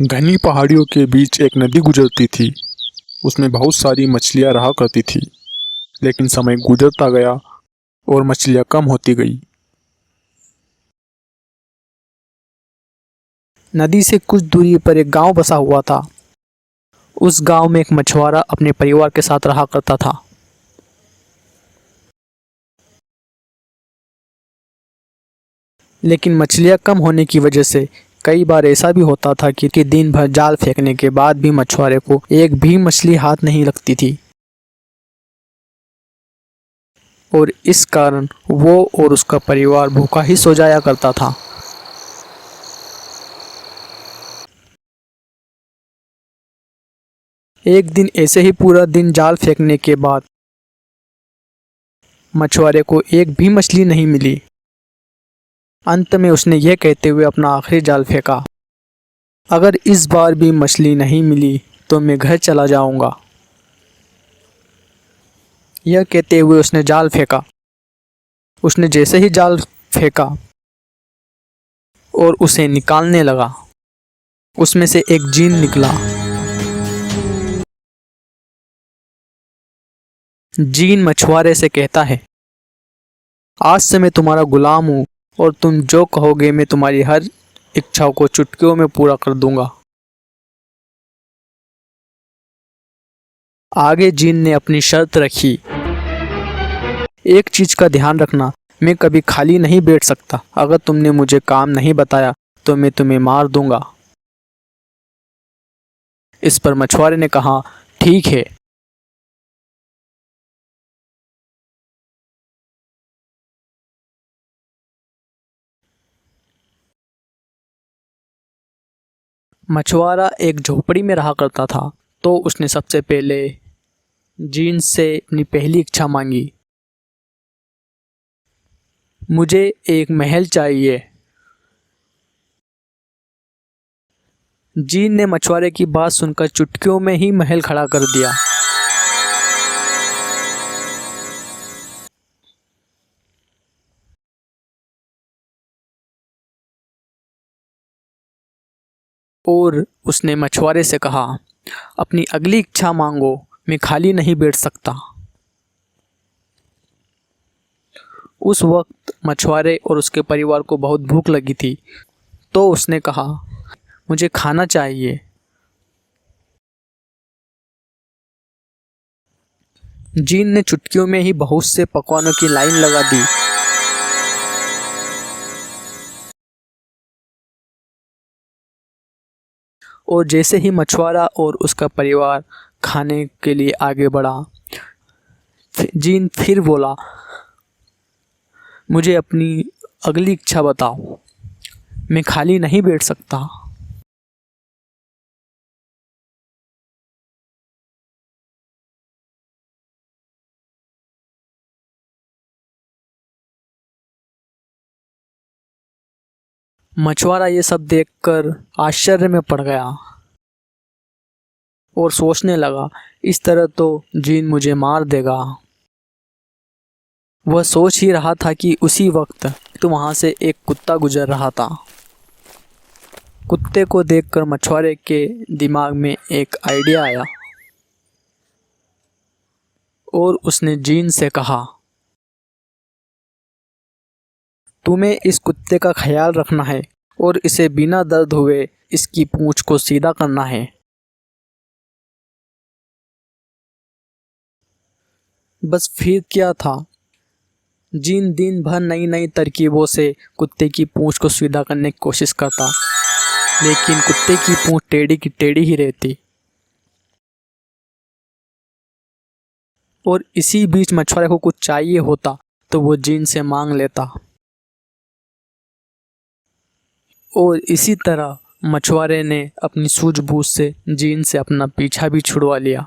घनी पहाड़ियों के बीच एक नदी गुजरती थी। उसमें बहुत सारी मछलियां रहा करती थी, लेकिन समय गुजरता गया और मछलियां कम होती गई। नदी से कुछ दूरी पर एक गांव बसा हुआ था। उस गांव में एक मछुआरा अपने परिवार के साथ रहा करता था। लेकिन मछलियां कम होने की वजह से कई बार ऐसा भी होता था कि दिन भर जाल फेंकने के बाद भी मछुआरे को एक भी मछली हाथ नहीं लगती थी और इस कारण वो और उसका परिवार भूखा ही सो जाया करता था। एक दिन ऐसे ही पूरा दिन जाल फेंकने के बाद मछुआरे को एक भी मछली नहीं मिली। अंत में उसने यह कहते हुए अपना आखिरी जाल फेंका, अगर इस बार भी मछली नहीं मिली तो मैं घर चला जाऊंगा। यह कहते हुए उसने जाल फेंका। उसने जैसे ही जाल फेंका और उसे निकालने लगा, उसमें से एक जीन निकला। जीन मछुआरे से कहता है, आज से मैं तुम्हारा गुलाम हूँ और तुम जो कहोगे मैं तुम्हारी हर इच्छाओं को चुटकियों में पूरा कर दूंगा। आगे जीन ने अपनी शर्त रखी, एक चीज का ध्यान रखना, मैं कभी खाली नहीं बैठ सकता। अगर तुमने मुझे काम नहीं बताया तो मैं तुम्हें मार दूंगा। इस पर मछुआरे ने कहा, ठीक है। मछुआरा एक झोपड़ी में रहा करता था, तो उसने सबसे पहले जीन से अपनी पहली इच्छा मांगी, मुझे एक महल चाहिए। जीन ने मछुआरे की बात सुनकर चुटकियों में ही महल खड़ा कर दिया। और उसने मछुआरे से कहा, अपनी अगली इच्छा मांगो, मैं खाली नहीं बैठ सकता। उस वक्त मछुआरे और उसके परिवार को बहुत भूख लगी थी, तो उसने कहा, मुझे खाना चाहिए। जीन ने चुटकियों में ही बहुत से पकवानों की लाइन लगा दी। और जैसे ही मछुआरा और उसका परिवार खाने के लिए आगे बढ़ा, जीन फिर बोला, मुझे अपनी अगली इच्छा बताओ, मैं खाली नहीं बैठ सकता। मछुआरा ये सब देखकर आश्चर्य में पड़ गया और सोचने लगा, इस तरह तो जीन मुझे मार देगा। वह सोच ही रहा था कि उसी वक्त तो वहां से एक कुत्ता गुजर रहा था। कुत्ते को देखकर मछुआरे के दिमाग में एक आइडिया आया और उसने जीन से कहा, तुम्हें इस कुत्ते का ख्याल रखना है और इसे बिना दर्द हुए इसकी पूंछ को सीधा करना है। बस फिर क्या था, जीन दिन भर नई नई तरकीबों से कुत्ते की पूंछ को सीधा करने की कोशिश करता, लेकिन कुत्ते की पूंछ टेढ़ी की टेढ़ी ही रहती। और इसी बीच मछुआरे को कुछ चाहिए होता तो वो जीन से मांग लेता और इसी तरह मछुआरे ने अपनी सूझबूझ से जीन से अपना पीछा भी छुड़वा लिया।